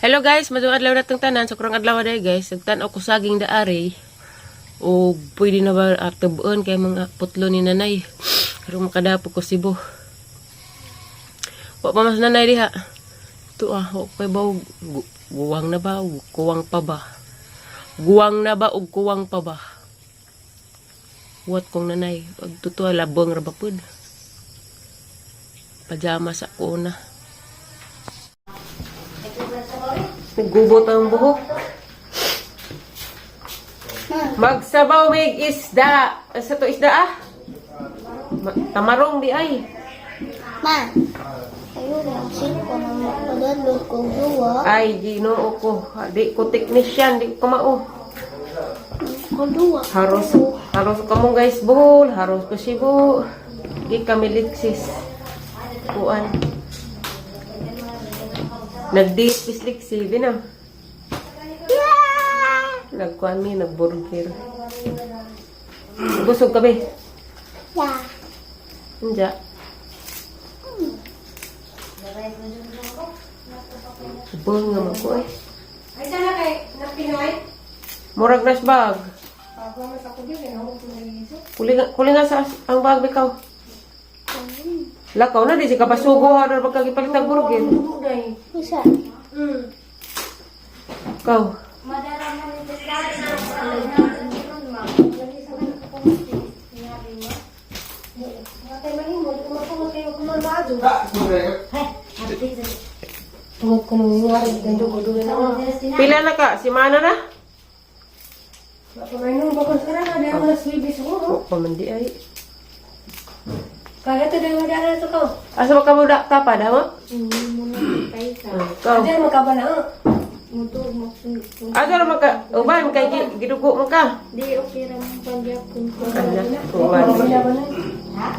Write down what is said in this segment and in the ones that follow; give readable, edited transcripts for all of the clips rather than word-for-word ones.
Hello guys, madung adlaw natong tanan, sokrong adlaw day guys. Nagtan-aw ko saging daari. O pwede na ba tubuan kay mga putlo ni nanay. Pero makadapo ko sibo. Wa pa mas nanay diha. Ito okay ba guwang na ba o kuwang pa ba? Guwang na ba o kuwang pa ba? Wat kong nanay, ag tuto labong ra ba pud. Pajama sa kuna. Nagubot ang buhok. Magsabaw mig isda. Sa to isda tamarong di ay. Ma, ayun ang silko na magpadalod kong duwa. Ay, ginoo ko. Di ko technician, di ko mao. Duwa. Haros ka mong guys buhol. Haros ko sibo. Di kami liksis. Kuan. Nagdispis-liksi. Di na. Nagkuan mi, nagburger. Busog ka ba? Yeah. Hindi. Bul nga mo ko eh. Ay, sana kay Pinoy? Murag nas bag. Pagwamas ako din, kinahulog ko na iso. Kuli nga sa ang bag bikaw. Lakaw na di si kapasugo haral pagkagipalit ng burger. Isa. Ikaw. Madara mo ni Tesla na alay na lagi sa mga kapamati. Sinabi mo. Matay mahimod, kumakumot kayo kumamado. Tungod ko nung nangyari, gando ko doon na. Pila na ka? Si Mana na? Kapag nung bakos ka na, hindi ako nasibis ko. O, pamandi ay. Kaya ito din madara ito ko. Asa ba ka mo tapad ha mo? Hindi mo na kay ka. Ikaw. Hindi mo ka ba na? Muto, maksunod. Asa naman ka? Uban, kay gidugo mo ka. Di, okay ra mong pandiyak kung Anak, uban. Ha?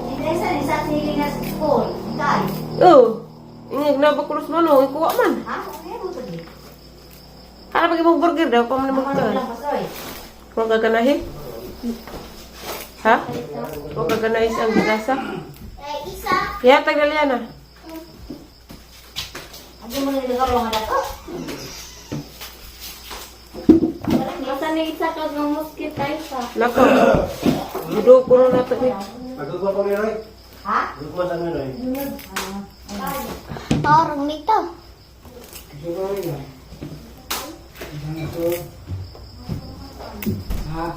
Hindi sa silingas school. Dahil. Oo. Ingig na ba kulos mo no? Ikuha man. Ha? Okay mo ito di. Hala pag imong burger daw, pa man naman ka. Huwag ka ganahin? Ha? Huwag ka ganahin ang gasa? Isa. Kaya tagal yan ah. Hindi mo niligaw lang ako. Masa ni isa ka ng mosquito isa. Lako. Dudo ko na nato ni. Nagkukuha pa niya, Roy. Ha? Nagkukuha sa niya, Roy. Parang nito. Ha?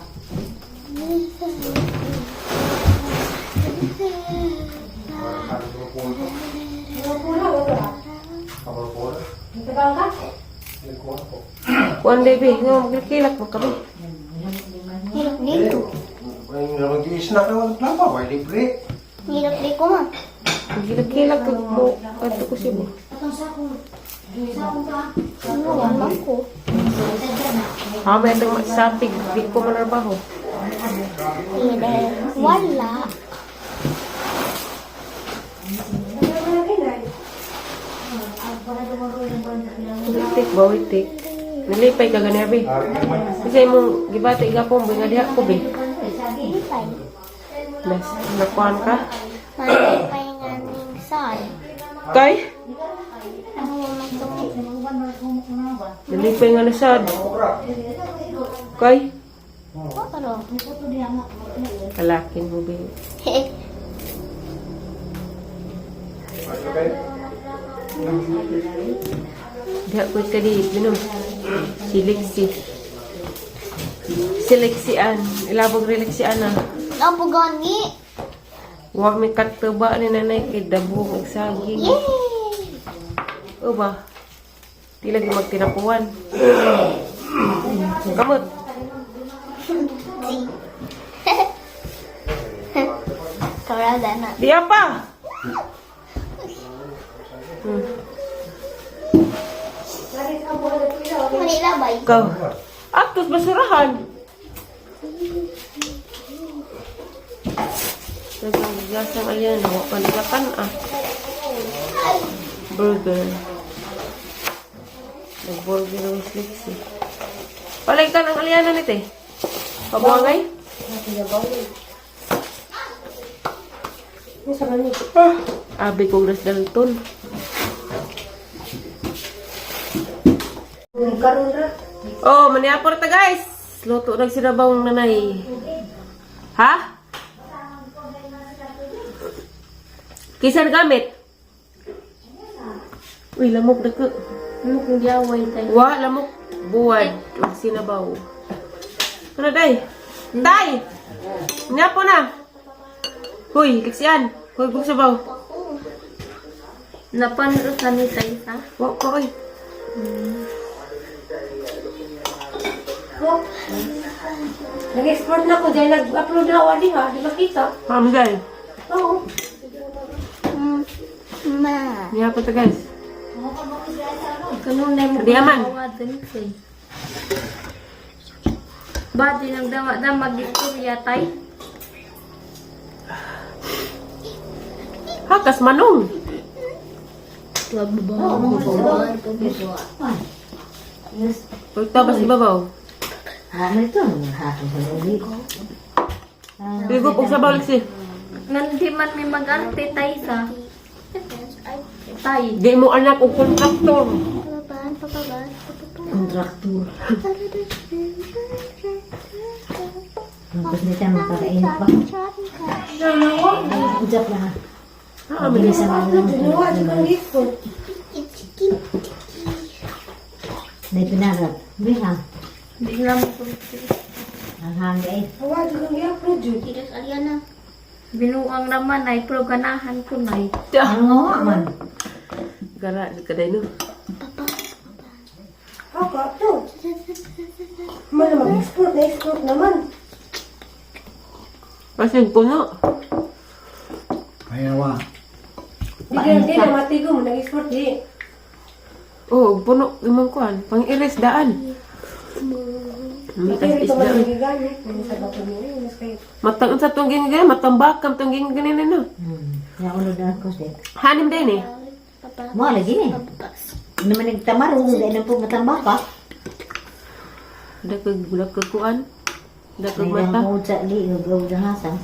Nagtagal ka? Kuan baby, nga magkilak mo kami. Hirap dito. Ay, mag-i-snack na walang plapa. Why libre? Hirap di ko ma. Magkilak mo. Ato ko siya mo. Ano naman ko? Ha, may itong magsapig. Di ko manarbaho. Hindi. Wala. Witik ba, witik? Nalipay ka gani, abi. Kasi mong gibati gapong, nga diha ko, be. Lipay. Nakuhan ka? Malipay nga ning sal. Kay? Ano naman ito? Nalipay nga nasad. Kay? Pero. Kalakin mo, be. Diha ko ka di, binom. Si Lexian. Ilabog relaxian na. Apo gani. Huwag may kataba ni nanay kay dabo magsaging. Yay! O ba? Di lagi magtinapuan. Kamot. Karada na. Di apa? Manila bay. Ikaw. Aktos basurahan. Naggasang ayan. Huwag paligakan Burger. Nag-burger ng slixi. Palay ka ng aliyanan nito eh. Pabuangay? Abi kong nasdalton. Karon ra. Oh, maniapor ta guys. Luto ng sinabawang nanay. Ha? Kisan gamit? Uy, lamok na ko. Ano kung gaway tayo? Wa, lamok. Buwad. Ug sinabaw. Ano, day? Tay! Niapo na. Huy, liksian. Huy, kung sabaw. Napanood sa ni tayo sa? Wa ko, oy. Oh. Nag-export na ko dahil nag-upload na ako di ha. Di makita. Hamday. Oo. Ma. Niapo ta guys. Kanunay mo Di aman. Ba, di nang dama-dama mag-istorya tay? Hakas manong. Pagtabas ibabaw. Bigo kung sabaw liksi. Nandi man may mag-arte tay sa. Tay. Di mo anak o kontraktor. Kontraktor. Tapos nito magkakainit pa. Ujap na ha. Mabilis ang mga Ginawa dyan ang export. na pinarap. Biha. Di nga mo kung Ang hangay. Gawa dyan ang i-upload yun. Tigas Aliana. Binuang naman ay pero ganahan ko na eh. Ang ngawa man. Gara, di ka day no. Haka, to. Mana mag-export na export naman. Kasi puno. Ayaw Di na matigo mo nag-export di. Oh, puno imong kuan. Pang-iris daan. Mitas Pero ito man isda. nagigamit. Ano sa bato niya mas kayo. Matang sa tungging ganyan, matambakam tungging ganyan na. Yang ulo na ako siya. Hanim din eh. Mo lagi ni. Naman nagtamarong dahil na po matambak pa. Dakag bulak ka kuan. Dakag May mata. nang sa li ug hasang.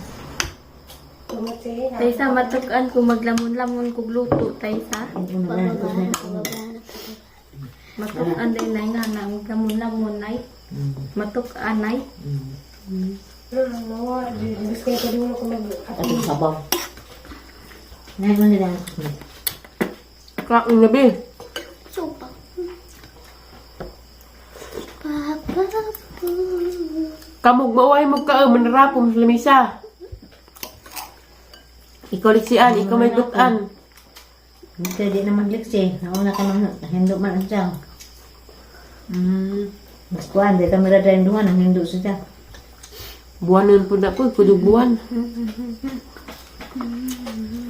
Tumatay ha. Tay sa matukan ko maglamon-lamon kog luto tay sa. Yung ulo na ko na. Matukan din na nga na maglamon-lamon ay. Matukan ay. Nawa, mas kayo pa rin ako Atong sabaw. Ngayon mo nila. Kain na be. Sopa. Kamog mauay mo ka, manarapom sa lamisa. Ikaw liksian, ikaw may gutan. Hindi di na magliksi. Nauna ka nang hindo man ang siyang. Mas kuhan, di kami radayin duhan ang hindo siya. Buwanan po na po, kudug buwan.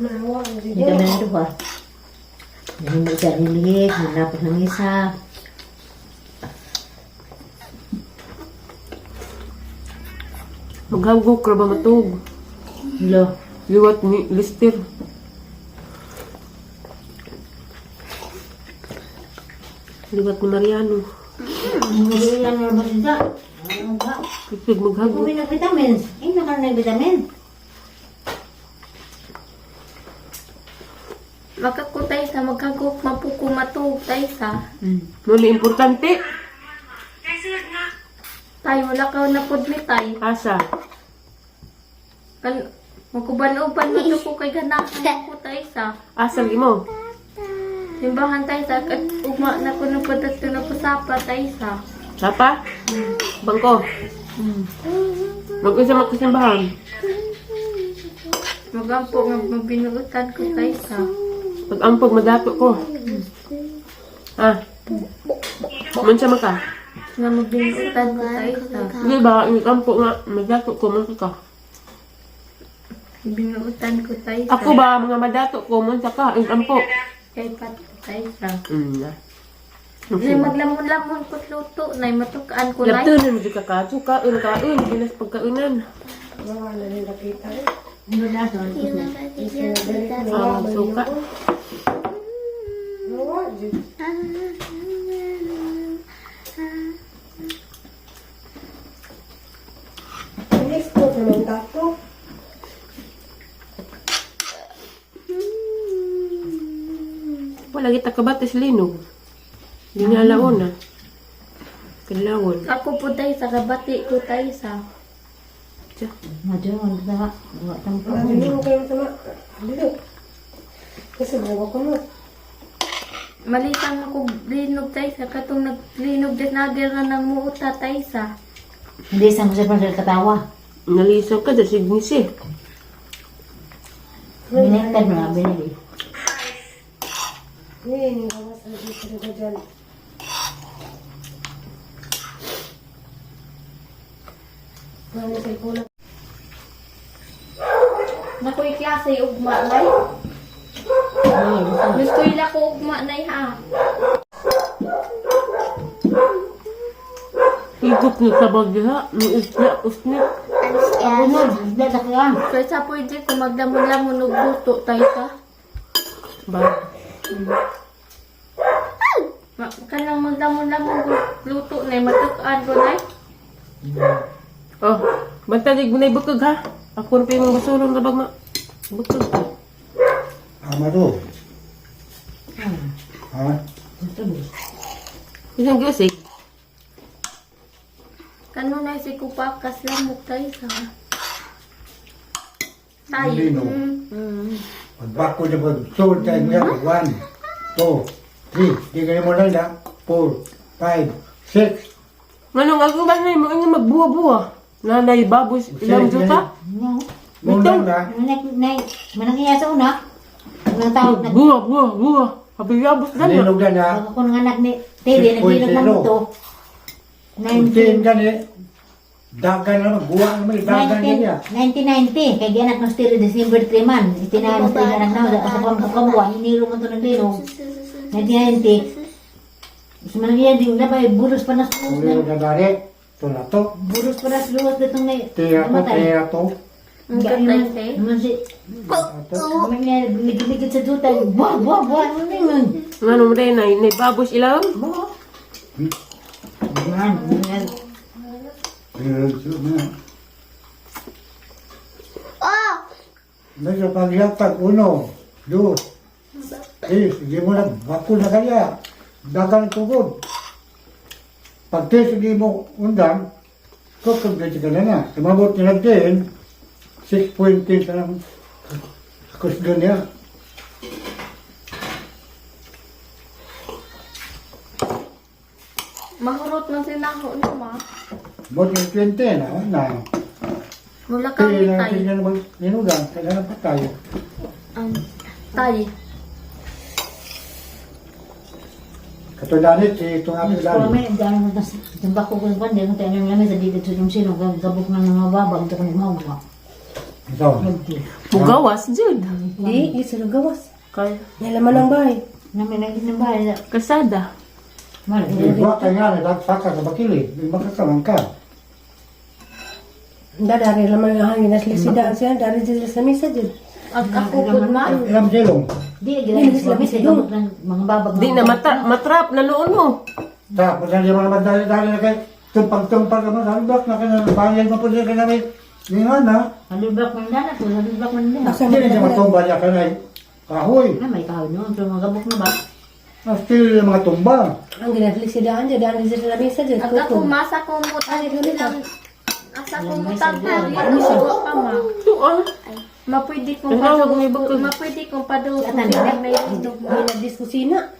Nawa, Di kami na duha. Hindo siya nilihik, hinapot ng isa. Maghagok ra ba matug? Lo. Liwat ni Lister. Liwat ni Mariano. Hindi yan na ba siya? Ano ba? Pipig maghagok. Kumin ng vitamins. Hindi naman na vitamin. Makakutay sa magkagok mapuko matug tay sa. Muli importante. Tay wala ka na pud mi tay. Asa. Kan makuban-uban mo ko kay ganahan ko tay sa. Asa imo. Simbahan tay sa kat ugma na ko na padato na pasapa tay sa. Sapa? Bangko. Mag-usa magkasimbahan. Magampo nga mabinuutan ko tay sa. Pag-ampog madato ko. Ah. Mansa man ka? Nga mabinuutan ko tay sa. Di ba, ang-ampog nga, madato ko, mansa ka? Binuutan ko tay sa. Ako ba, mga madato ko, mansa ka, ang-ampog. Kay pat tay sa. Na. Di maglamon-lamon ko luto nay matukaan ko nay. Labtunan mo di ka ka, kain, binas pagkainan. nawa na rin nakita. Ano na ito? Suka. Nawa, dyan. Export naman tato. Wala kita kabatis linog. Di na alauna. Kadlawon. Ako po tayo sa kabati ko tayo sa. Madyo, ano ba? Wala tampo. Hindi mo kayo sama. Dito. Kasi bawa ko mo. Malitan ako linog tayo sa katong naglinog din nadir na ng muuta tayo sa. Hindi, isang ko sa katawa. Nalisaw ka sa signisi. Binigtad mo na, binigay. Hindi ko masabi sa dyan. Ano sa ipuna? Nakoy klase ugma nay. Gusto ila ko ugma nay ha. Ikot ni sa bagya. Ni isla, usnit. Ako na, hindi sa kaya. Kaya sa pwede ko magdamon-lamon og luto tayo ka. Ba? Kanang magdamon-lamon og luto nay matukan ko nay. Oh, bantalig mo na ibukag ha. Ako na pa yung mga basulong na bag ma. Bukag ka. Ama to. Ha? Isang giusig. Kano nay si kupakas lamok tayo sa. Tayo. Hindi, no. Pagbako na pag sold tayo niya. 1, 2, 3. Di ka mo lang na. 4, 5, 6. Manong ako ba na yung mga magbuwa-buwa? Nanay babos ilang juta? Mundang na. Manang iya sa una. Unang tawag na. Buwa. Habigabos na na. Ninog na na. Ako ng anak ni Teddy, nagbilog man ito. Kuntin ka ni. Dagan na naman. Buwang naman. Dagan niya. 1990, kaya gianak ng stereo December 3 man. Itinahan sa anak na, sa pangkakamwa, hiniro man ito ng linog. 1990. Mas manang iya, di na ba, bulos pa na sa Uli na dari. Ito na to. bulos pa na sa luwas itong na Kaya to. Ang katay say. Naman si, naman niya, ligid-ligid sa duta, buwa, ano na yun? Manong mo rin nay babos ilang? Buwa. Yan, yan. Oh! Medyo pagyapag. 1, 2, 3. Sige mo na. Bako na kaya. Dagan tugod. Pag sige mo undang, kukagdati ka na na. Tumabot na natin, 6.10 sa lang kusgan niya. Mahurot man sinaho ni ma. Bot yung 20 na. Mula kami Kaya tayo. natin yan naman ninugang. Kailangan pa tayo. Tayo. Katulanit, itong aking Kung lalo. may, dahil mo tas, itong bako ko yung pandi, kung tayo nang lamay sa dito sa yung sino, gabok ng mga babag, ito kong mga. Ito. Pugawas, Jud. Di sila gawas. Kaya, Nalaman ang bahay. Namin nang ng bahay, kasada. mal, Iba ka nga, nagsaka sa bakili. Magkakamang ka. Dari laman ang hangin at lisida siya. Dari sila sa misa dyan. At ako po ma. Ilang silong. di, ginagawa sa labis, gabok ng mga babag. Di na matrap na noon mo. Tapos na naman naman dali na kay tumpag-tumpag naman. Sabi bak na kanya, bayan mo po siya kaya namin. Ingan na. Halibak man dana, so halibak man dana. Hindi niya matumba niya ka na kahoy. Ah, may kahoy noon, pero mga gabok na ba? Still yung mga tumbang. Ang ginatlisidaan dyan. Dari sila sa misa dyan. At ako masa ko mo tayo dyan. Asa ko mo tayo. Ano siya? Pa ma. Tuan. Mapwede kong Ang tawag may bukod. mapwede kong padulog. Atan ba? May nagdiskusina.